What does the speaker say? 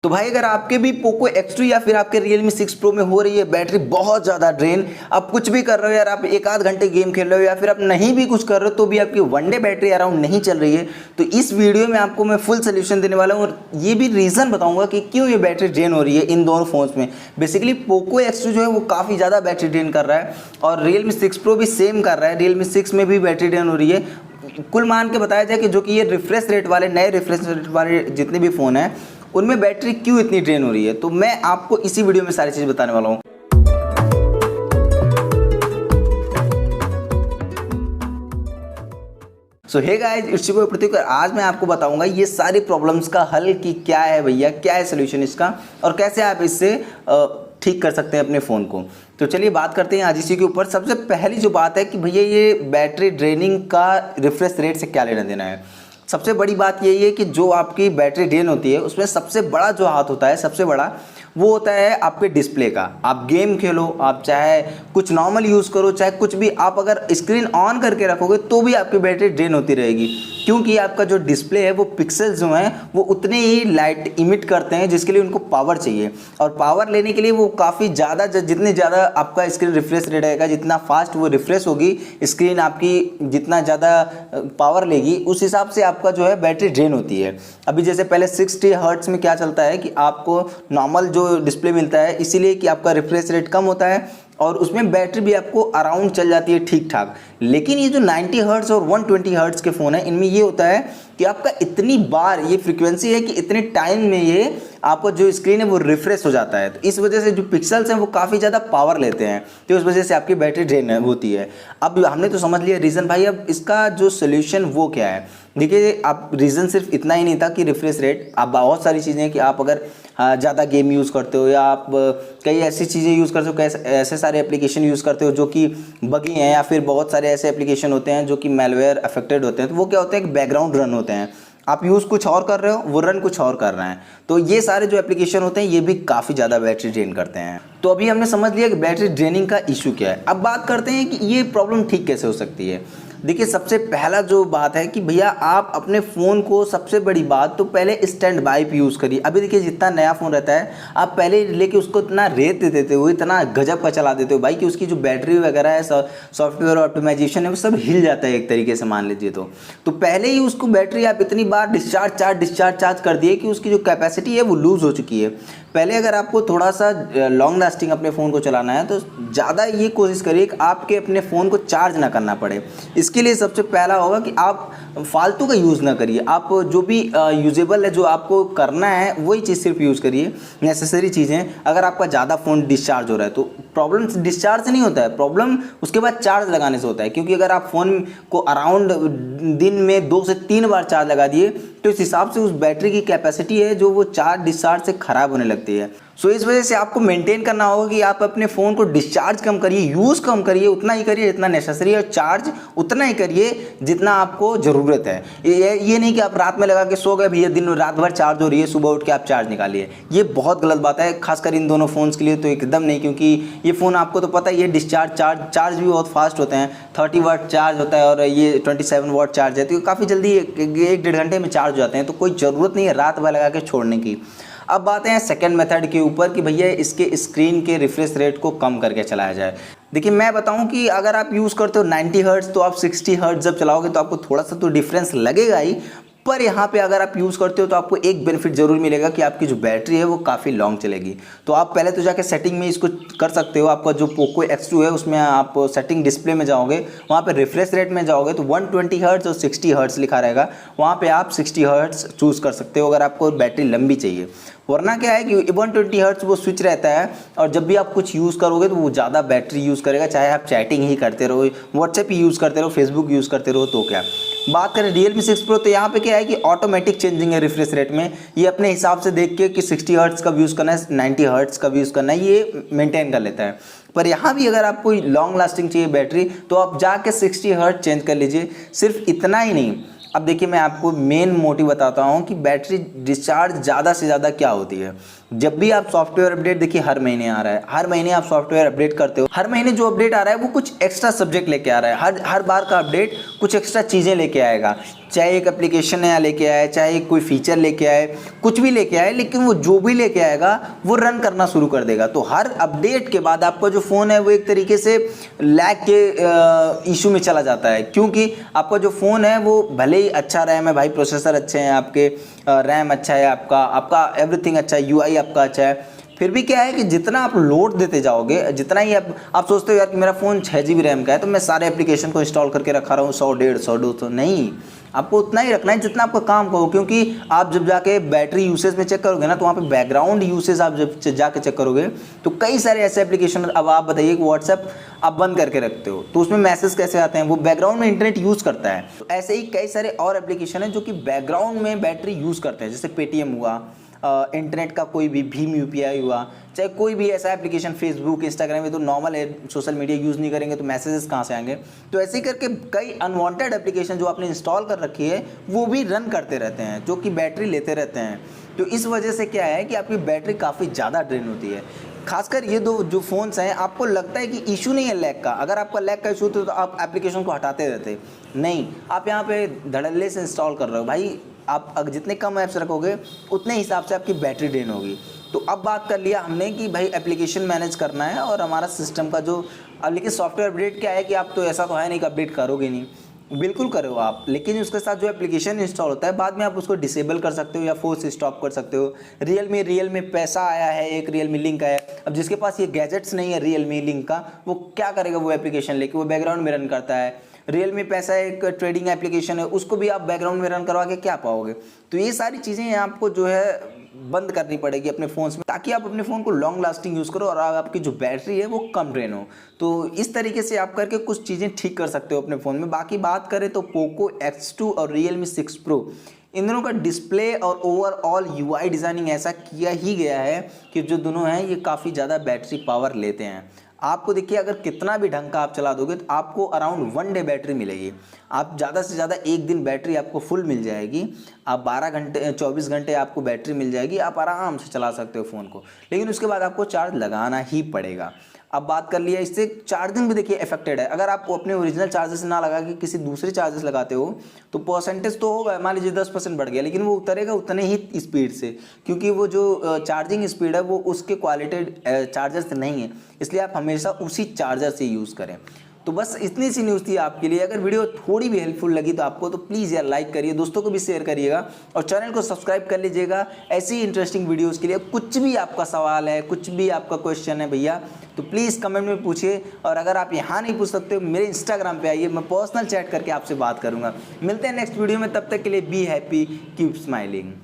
तो भाई अगर आपके भी पोको X2 या फिर आपके Realme 6 Pro में हो रही है बैटरी बहुत ज़्यादा ड्रेन, आप कुछ भी कर रहे हो यार, आप एक आध घंटे गेम खेल रहे हो या फिर आप नहीं भी कुछ कर रहे हो तो भी आपकी वन डे बैटरी अराउंड नहीं चल रही है, तो इस वीडियो में आपको मैं फुल सोल्यूशन देने वाला हूँ और ये भी रीज़न बताऊँगा कि क्यों ये बैटरी ड्रेन हो रही है इन दोनों फ़ोन्स में। बेसिकली पोको X2 जो है वो काफ़ी ज़्यादा बैटरी ड्रेन कर रहा है और Realme 6 Pro भी सेम कर रहा है, Realme 6 में भी बैटरी ड्रेन हो रही है। कुल मान के बताया जाए कि जो कि ये रिफ्रेश रेट वाले नए रिफ्रेश रेट वाले जितने भी फ़ोन हैं उनमें बैटरी क्यों इतनी ड्रेन हो रही है, तो मैं आपको इसी वीडियो में सारी चीज़ बताने वाला हूँ। सो हे गाइस, इट्स योर प्रतीक और आज मैं आपको बताऊंगा ये सारी प्रॉब्लम्स का हल कि क्या है भैया, क्या है सोल्यूशन इसका और कैसे आप इससे ठीक कर सकते हैं अपने फ़ोन को। तो चलिए बात करते हैं आज इसी के ऊपर। सबसे पहली जो बात है कि भैया ये बैटरी ड्रेनिंग का रिफ्रेश रेट से क्या लेना देना है। सबसे बड़ी बात यही है कि जो आपकी बैटरी ड्रेन होती है उसमें सबसे बड़ा जो हाथ होता है, सबसे बड़ा वो होता है आपके डिस्प्ले का। आप गेम खेलो, आप चाहे कुछ नॉर्मल यूज़ करो, चाहे कुछ भी, आप अगर स्क्रीन ऑन करके रखोगे तो भी आपकी बैटरी ड्रेन होती रहेगी, क्योंकि आपका जो डिस्प्ले है वो पिक्सेल्स जो हैं वो उतने ही लाइट इमिट करते हैं जिसके लिए उनको पावर चाहिए। और पावर लेने के लिए वो काफ़ी ज़्यादा, जितने ज़्यादा आपका स्क्रीन रिफ्रेश रेट रहेगा, जितना फास्ट वो रिफ्रेश होगी स्क्रीन आपकी, जितना ज़्यादा पावर लेगी उस हिसाब से आपका जो है बैटरी ड्रेन होती है। अभी जैसे पहले 60 हर्ट्ज में क्या चलता है कि आपको नॉर्मल जो डिस्प्ले मिलता है, इसीलिए कि आपका रिफ्रेश रेट कम होता है और उसमें बैटरी भी आपको अराउंड चल जाती है ठीक ठाक। लेकिन ये जो 90 हर्ट्ज और 120 हर्ट्ज के फ़ोन है इनमें ये होता है कि आपका इतनी बार ये फ्रीक्वेंसी है कि इतने टाइम में ये आपको जो स्क्रीन है वो रिफ्रेश हो जाता है, तो इस वजह से जो पिक्सल्स हैं वो काफ़ी ज़्यादा पावर लेते हैं, तो उस वजह से आपकी बैटरी ड्रेन होती है। अब हमने तो समझ लिया रीज़न भाई, अब इसका जो सोल्यूशन वो क्या है। देखिए, आप रीज़न सिर्फ इतना ही नहीं था कि रिफ्रेश रेट, आप बहुत सारी चीज़ें हैं कि आप अगर ज़्यादा गेम यूज़ करते हो या आप कई ऐसी चीज़ें यूज़ करते हो, कई ऐसे सारे एप्लीकेशन यूज़ करते हो जो कि बगी हैं, या फिर बहुत सारे ऐसे एप्लीकेशन होते हैं जो कि मैलवेयर अफेक्टेड होते हैं, तो वो क्या होते हैं कि बैकग्राउंड रन होते हैं, आप यूज़ कुछ और कर रहे हो, वो रन कुछ और कर रहे हैं, तो ये सारे जो एप्लीकेशन होते हैं ये भी काफ़ी ज़्यादा बैटरी ड्रेन करते हैं। तो अभी हमने समझ लिया कि बैटरी ड्रेनिंग का इशू क्या है। अब बात करते हैं कि ये प्रॉब्लम ठीक कैसे हो सकती है। देखिए, सबसे पहला जो बात है कि भैया आप अपने फ़ोन को, सबसे बड़ी बात तो पहले स्टैंड बाई पे यूज़ करिए। अभी देखिए, जितना नया फ़ोन रहता है आप पहले लेके उसको इतना रेत दे देते हो, इतना गजब का चला देते हो भाई कि उसकी जो बैटरी वगैरह है, सॉफ्टवेयर ऑप्टिमाइजेशन है, वो सब हिल जाता है एक तरीके से, मान लीजिए। तो पहले ही उसको बैटरी आप इतनी बार डिस्चार्ज कर दिए कि उसकी जो कैपेसिटी है वो लूज़ हो चुकी है। पहले अगर आपको थोड़ा सा लॉन्ग लास्टिंग अपने फ़ोन को चलाना है तो ज़्यादा ये कोशिश करिए कि आपके अपने फ़ोन को चार्ज ना करना पड़े। इसके लिए सबसे पहला होगा कि आप फालतू का यूज़ ना करिए, आप जो भी यूजेबल है, जो आपको करना है वही चीज़ सिर्फ यूज़ करिए, नेसेसरी चीज़ें। अगर आपका ज़्यादा फ़ोन डिस्चार्ज हो रहा है तो प्रॉब्लम डिस्चार्ज से नहीं होता है, प्रॉब्लम उसके बाद चार्ज लगाने से होता है, क्योंकि अगर आप फ़ोन को अराउंड दिन में 2 से 3 बार चार्ज लगा दिए तो इस हिसाब से उस बैटरी की कैपेसिटी है जो वो चार्ज डिस्चार्ज से ख़राब होने लगती है। सो इस वजह से आपको मेंटेन करना होगा कि आप अपने फ़ोन को डिस्चार्ज कम करिए, यूज़ कम करिए, उतना ही करिए जितना नेसेसरी है, और चार्ज उतना ही करिए जितना आपको ज़रूरत है। ये नहीं कि आप रात में लगा के सो गए भैया, दिन रात भर चार्ज हो रही है, सुबह उठ के आप चार्ज निकालिए, ये बहुत गलत बात है, खासकर इन दोनों फ़ोन्स के लिए तो एकदम नहीं, क्योंकि ये फ़ोन आपको तो पता ही है डिस्चार्ज चार्ज भी बहुत फास्ट होते हैं, 30 वाट चार्ज होता है और ये 27 वाट चार्ज है, तो काफ़ी जल्दी 1-1.5 घंटे में चार्ज हो जाते हैं, तो कोई ज़रूरत नहीं है रात भर लगा के छोड़ने की। अब बात है सेकंड मेथड के ऊपर कि भैया इसके स्क्रीन के रिफ्रेश रेट को कम करके चलाया जाए। देखिए, मैं बताऊं कि अगर आप यूज़ करते हो 90 हर्ट्ज तो आप 60 हर्ट्ज जब चलाओगे तो आपको थोड़ा सा तो डिफरेंस लगेगा ही, पर यहाँ पे अगर आप यूज़ करते हो तो आपको एक बेनिफिट ज़रूर मिलेगा कि आपकी जो बैटरी है वो काफ़ी लॉन्ग चलेगी। तो आप पहले तो जाके सेटिंग में इसको कर सकते हो, आपका जो पोको X2 है उसमें आप सेटिंग डिस्प्ले में जाओगे, वहाँ पे रिफ्रेश रेट में जाओगे तो 120 हर्ट्ज और 60 हर्ट्ज लिखा रहेगा, वहाँ पे आप 60 हर्ट्ज चूज़ कर सकते हो अगर आपको बैटरी लंबी चाहिए। वरना क्या है कि 120 हर्ट्ज वो स्विच रहता है और जब भी आप कुछ यूज़ करोगे तो वो ज़्यादा बैटरी यूज़ करेगा, चाहे आप चैटिंग ही करते रहो, व्हाट्सएप ही यूज़ करते रहो, फेसबुक यूज़ करते रहो, तो क्या। बात करें Realme 6 Pro, तो यहाँ पे क्या है कि ऑटोमेटिक चेंजिंग है रिफ्रेश रेट में, ये अपने हिसाब से देख के कि 60 हर्ट्ज कब यूज़ करना है, 90 हर्ट्ज कब यूज़ करना है, ये मेंटेन कर लेता है। पर यहाँ भी अगर आपको लॉन्ग लास्टिंग चाहिए बैटरी तो आप जाके 60 हर्ट्ज चेंज कर लीजिए। सिर्फ इतना ही नहीं, अब देखिए मैं आपको मेन मोटिव बताता हूँ कि बैटरी डिस्चार्ज ज़्यादा से ज़्यादा क्या होती है। जब भी आप सॉफ्टवेयर अपडेट, देखिए हर महीने आ रहा है, हर महीने आप सॉफ्टवेयर अपडेट करते हो, हर महीने जो अपडेट आ रहा है वो कुछ एक्स्ट्रा सब्जेक्ट लेके आ रहा है, हर बार का अपडेट कुछ एक्स्ट्रा चीज़ें लेके आएगा। चाहे एक एप्लीकेशन नया लेके आए, चाहे कोई फीचर लेके आए, कुछ भी लेके आए, लेकिन वो जो भी लेके आएगा वो रन करना शुरू कर देगा। तो हर अपडेट के बाद आपका जो फ़ोन है वो एक तरीके से लैग के इशू में चला जाता है, क्योंकि आपका जो फ़ोन है वो भले ही अच्छा रैम है भाई, प्रोसेसर अच्छे हैं आपके, रैम अच्छा है आपका एवरीथिंग अच्छा है, यूआई आपका अच्छा है, फिर भी क्या है कि जितना आप लोड देते जाओगे, जितना ही आप सोचते हो यार कि मेरा फ़ोन 6 GB रैम का है तो मैं सारे एप्लीकेशन को इंस्टॉल करके रखा रहा हूँ 100, 150, 200, नहीं, आपको उतना ही रखना है जितना आपका काम करो। क्योंकि आप जब जाके बैटरी यूसेज में चेक करोगे ना, तो वहाँ पे बैकग्राउंड यूसेज आप जब जाके चेक करोगे तो कई सारे ऐसे एप्लीकेशन, अब आप बताइए कि व्हाट्सएप आप बंद करके रखते हो तो उसमें मैसेज कैसे आते हैं, वो बैकग्राउंड में इंटरनेट यूज़ करता है। तो ऐसे ही कई सारे और एप्लीकेशन है जो कि बैकग्राउंड में बैटरी यूज़ करते हैं, जैसे पेटीएम हुआ, इंटरनेट का कोई भी भीम यूपीआई हुआ, चाहे कोई भी ऐसा एप्लीकेशन, फेसबुक, इंस्टाग्राम, ये तो नॉर्मल है, सोशल मीडिया यूज़ नहीं करेंगे तो मैसेजेस कहाँ से आएंगे। तो ऐसे ही करके कई अनवांटेड एप्लीकेशन जो आपने इंस्टॉल कर रखी है वो भी रन करते रहते हैं, जो कि बैटरी लेते रहते हैं। तो इस वजह से क्या है कि आपकी बैटरी काफ़ी ज़्यादा ड्रेन होती है। खासकर ये दो जो फ़ोन्स हैं, आपको लगता है कि इशू नहीं है लैग का, अगर आपका लैग का इशू होता तो आप एप्लीकेशन को हटाते रहते, नहीं, आप यहाँ पे धड़ल्ले से इंस्टॉल कर रहे हो भाई। आप अगर जितने कम ऐप्स रखोगे उतने हिसाब से आपकी बैटरी ड्रेन होगी। तो अब बात कर लिया हमने कि भाई एप्लीकेशन मैनेज करना है और हमारा सिस्टम का जो, अब लेकिन सॉफ्टवेयर अपडेट क्या है कि आप तो ऐसा तो है नहीं कि अपडेट करोगे नहीं, बिल्कुल करो आप, लेकिन उसके साथ जो एप्लीकेशन इंस्टॉल होता है बाद में आप उसको डिसेबल कर सकते हो या फोर्स स्टॉप कर सकते हो। रियल में पैसा आया है, एक रियल मी लिंक आया है, अब जिसके पास ये गैजेट्स नहीं है रियल मी लिंक का, वो क्या करेगा, वो एप्लीकेशन लेके वो बैकग्राउंड में रन करता है। रियल मी पैसा एक ट्रेडिंग एप्लीकेशन है, उसको भी आप बैकग्राउंड में रन करवा के क्या पाओगे। तो ये सारी चीज़ें आपको जो है बंद करनी पड़ेगी अपने फ़ोन्स में, ताकि आप अपने फ़ोन को लॉन्ग लास्टिंग यूज़ करो और आपकी जो बैटरी है वो कम ड्रेन हो। तो इस तरीके से आप करके कुछ चीज़ें ठीक कर सकते हो अपने फ़ोन में। बाकी बात करें तो पोको X2 और Realme 6 Pro, इन दोनों का डिस्प्ले और ओवरऑल यूआई डिज़ाइनिंग ऐसा किया ही गया है कि जो दोनों हैं ये काफ़ी ज़्यादा बैटरी पावर लेते हैं। आपको देखिए अगर कितना भी ढंग का आप चला दोगे तो आपको अराउंड 1 डे बैटरी मिलेगी, आप ज़्यादा से ज़्यादा एक दिन बैटरी आपको फुल मिल जाएगी, आप 12 घंटे 24 घंटे आपको बैटरी मिल जाएगी, आप आराम से चला सकते हो फ़ोन को। लेकिन उसके बाद आपको चार्ज लगाना ही पड़ेगा। अब बात कर लिया, इससे चार्जिंग भी देखिए अफेक्टेड है। अगर आप अपने ओरिजिनल चार्जेस ना लगा के किसी दूसरे चार्जेस लगाते हो तो परसेंटेज तो होगा, मान लीजिए 10% बढ़ गया, लेकिन वो उतरेगा उतने ही स्पीड से, क्योंकि वो जो चार्जिंग स्पीड है वो उसके क्वालिटी चार्जर से नहीं है, इसलिए आप हमेशा उसी चार्जर से यूज़ करें। तो बस इतनी सी न्यूज़ थी आपके लिए। अगर वीडियो थोड़ी भी हेल्पफुल लगी तो आपको, तो प्लीज़ यार लाइक करिए, दोस्तों को भी शेयर करिएगा और चैनल को सब्सक्राइब कर लीजिएगा ऐसी ही इंटरेस्टिंग वीडियोस के लिए। कुछ भी आपका सवाल है, कुछ भी आपका क्वेश्चन है भैया, तो प्लीज़ कमेंट में पूछिए। और अगर आप यहाँ नहीं पूछ सकते मेरे इंस्टाग्राम पे आइए, मैं पर्सनल चैट करके आपसे बात करूँगा। मिलते हैं नेक्स्ट वीडियो में, तब तक के लिए बी हैप्पी, कीप स्माइलिंग।